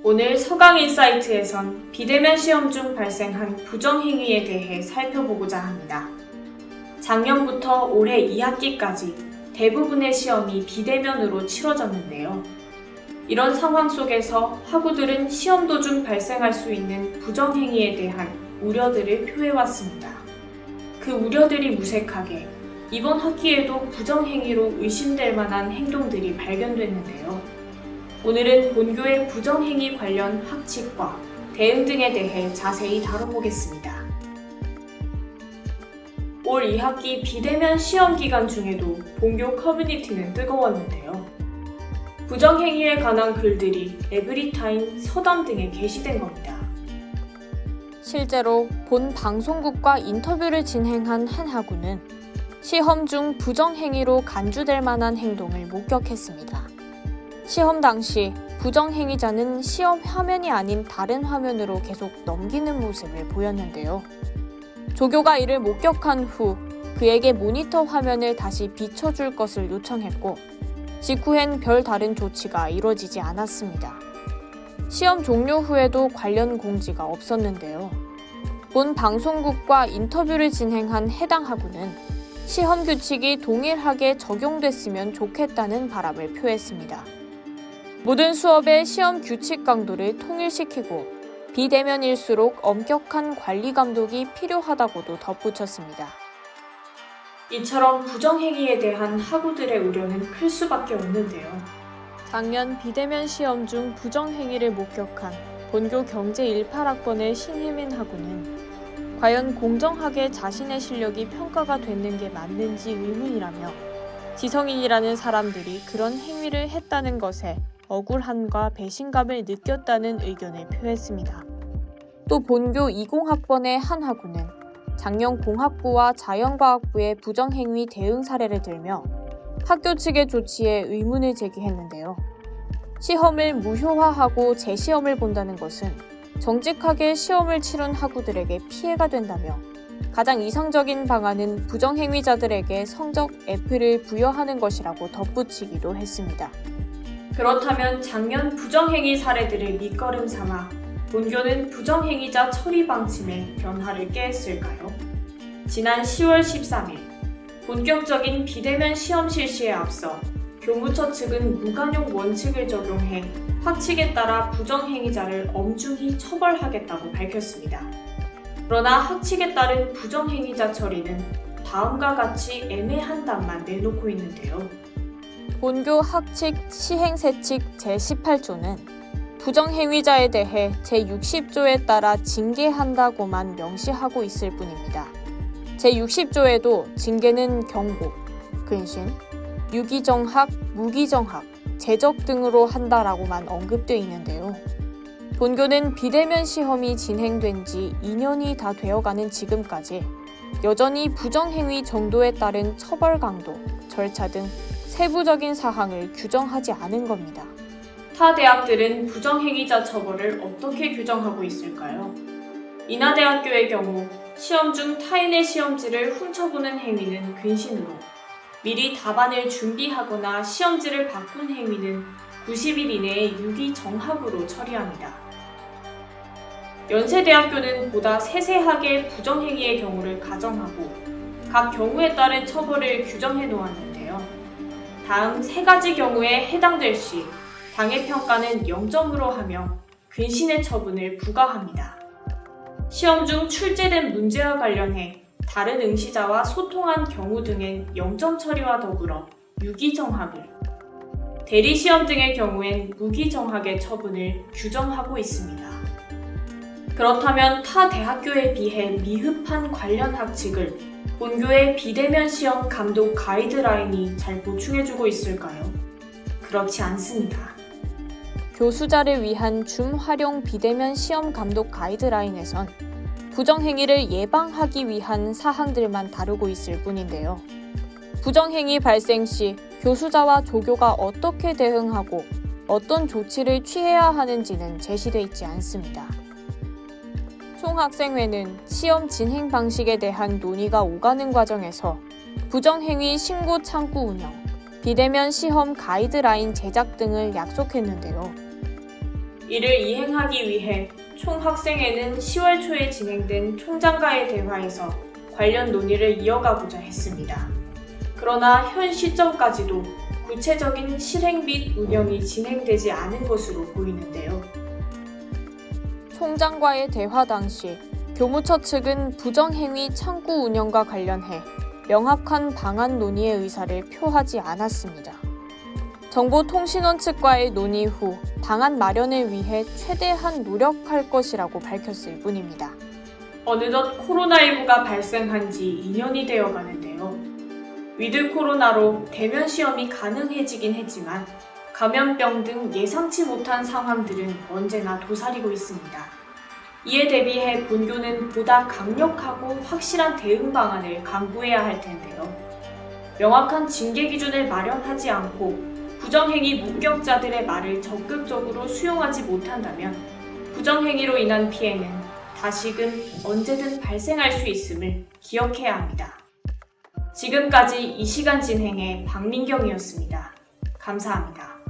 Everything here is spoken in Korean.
오늘 서강인사이트에선 비대면 시험 중 발생한 부정행위에 대해 살펴보고자 합니다. 작년부터 올해 2학기까지 대부분의 시험이 비대면으로 치러졌는데요. 이런 상황 속에서 학우들은 시험 도중 발생할 수 있는 부정행위에 대한 우려들을 표해왔습니다. 그 우려들이 무색하게 이번 학기에도 부정행위로 의심될 만한 행동들이 발견됐는데요. 오늘은 본교의 부정행위 관련 학칙과 대응 등에 대해 자세히 다뤄보겠습니다. 올 2학기 비대면 시험 기간 중에도 본교 커뮤니티는 뜨거웠는데요. 부정행위에 관한 글들이 에브리타임, 서담 등에 게시된 겁니다. 실제로 본 방송국과 인터뷰를 진행한 한 학우는 시험 중 부정행위로 간주될 만한 행동을 목격했습니다. 시험 당시 부정행위자는 시험 화면이 아닌 다른 화면으로 계속 넘기는 모습을 보였는데요. 조교가 이를 목격한 후 그에게 모니터 화면을 다시 비춰줄 것을 요청했고 직후엔 별다른 조치가 이뤄지지 않았습니다. 시험 종료 후에도 관련 공지가 없었는데요. 본 방송국과 인터뷰를 진행한 해당 학우는 시험 규칙이 동일하게 적용됐으면 좋겠다는 바람을 표했습니다. 모든 수업의 시험 규칙 강도를 통일시키고 비대면일수록 엄격한 관리 감독이 필요하다고도 덧붙였습니다. 이처럼 부정행위에 대한 학우들의 우려는 클 수밖에 없는데요. 작년 비대면 시험 중 부정행위를 목격한 본교 경제 18학번의 신혜민 학우는 과연 공정하게 자신의 실력이 평가가 됐는 게 맞는지 의문이라며 지성인이라는 사람들이 그런 행위를 했다는 것에 억울함과 배신감을 느꼈다는 의견을 표했습니다. 또 본교 20학번의 한 학우는 작년 공학부와 자연과학부의 부정행위 대응 사례를 들며 학교 측의 조치에 의문을 제기했는데요. 시험을 무효화하고 재시험을 본다는 것은 정직하게 시험을 치른 학우들에게 피해가 된다며 가장 이상적인 방안은 부정행위자들에게 성적 F를 부여하는 것이라고 덧붙이기도 했습니다. 그렇다면 작년 부정행위 사례들을 밑거름 삼아 본교는 부정행위자 처리 방침에 변화를 꾀했을까요? 지난 10월 13일 본격적인 비대면 시험 실시에 앞서 교무처 측은 무관용 원칙을 적용해 학칙에 따라 부정행위자를 엄중히 처벌하겠다고 밝혔습니다. 그러나 학칙에 따른 부정행위자 처리는 다음과 같이 애매한 답만 내놓고 있는데요. 본교 학칙 시행세칙 제18조는 부정행위자에 대해 제60조에 따라 징계한다고만 명시하고 있을 뿐입니다. 제60조에도 징계는 경고, 근신, 유기정학, 무기정학, 제적 등으로 한다라고만 언급되어 있는데요. 본교는 비대면 시험이 진행된 지 2년이 다 되어가는 지금까지 여전히 부정행위 정도에 따른 처벌 강도, 절차 등 세부적인 사항을 규정하지 않은 겁니다. 타 대학들은 부정행위자 처벌을 어떻게 규정하고 있을까요? 인하대학교의 경우 시험 중 타인의 시험지를 훔쳐보는 행위는 근신으로, 미리 답안을 준비하거나 시험지를 바꾼 행위는 90일 이내에 유기정학으로 처리합니다. 연세대학교는 보다 세세하게 부정행위의 경우를 가정하고 각 경우에 따른 처벌을 규정해 놓았는데요. 다음 세 가지 경우에 해당될 시 당해평가는 0점으로 하며 근신의 처분을 부과합니다. 시험 중 출제된 문제와 관련해 다른 응시자와 소통한 경우 등엔 0점 처리와 더불어 유기정학을, 대리시험 등의 경우엔 무기정학의 처분을 규정하고 있습니다. 그렇다면 타 대학교에 비해 미흡한 관련 학칙을 본교의 비대면 시험 감독 가이드라인이 잘 보충해주고 있을까요? 그렇지 않습니다. 교수자를 위한 줌 활용 비대면 시험 감독 가이드라인에선 부정행위를 예방하기 위한 사항들만 다루고 있을 뿐인데요. 부정행위 발생 시 교수자와 조교가 어떻게 대응하고 어떤 조치를 취해야 하는지는 제시돼 있지 않습니다. 총학생회는 시험 진행 방식에 대한 논의가 오가는 과정에서 부정행위 신고 창구 운영, 비대면 시험 가이드라인 제작 등을 약속했는데요. 이를 이행하기 위해 총학생회는 10월 초에 진행된 총장과의 대화에서 관련 논의를 이어가고자 했습니다. 그러나 현 시점까지도 구체적인 실행 및 운영이 진행되지 않은 것으로 보이는데요. 총장과의 대화 당시 교무처 측은 부정행위 창구 운영과 관련해 명확한 방안 논의의 의사를 표하지 않았습니다. 정보통신원 측과의 논의 후 방안 마련을 위해 최대한 노력할 것이라고 밝혔을 뿐입니다. 어느덧 코로나19가 발생한 지 2년이 되어 가는데요. 위드 코로나로 대면 시험이 가능해지긴 했지만 감염병 등 예상치 못한 상황들은 언제나 도사리고 있습니다. 이에 대비해 본교는 보다 강력하고 확실한 대응 방안을 강구해야 할 텐데요. 명확한 징계 기준을 마련하지 않고 부정행위 목격자들의 말을 적극적으로 수용하지 못한다면 부정행위로 인한 피해는 다시금 언제든 발생할 수 있음을 기억해야 합니다. 지금까지 이 시간 진행의 박민경이었습니다. 감사합니다.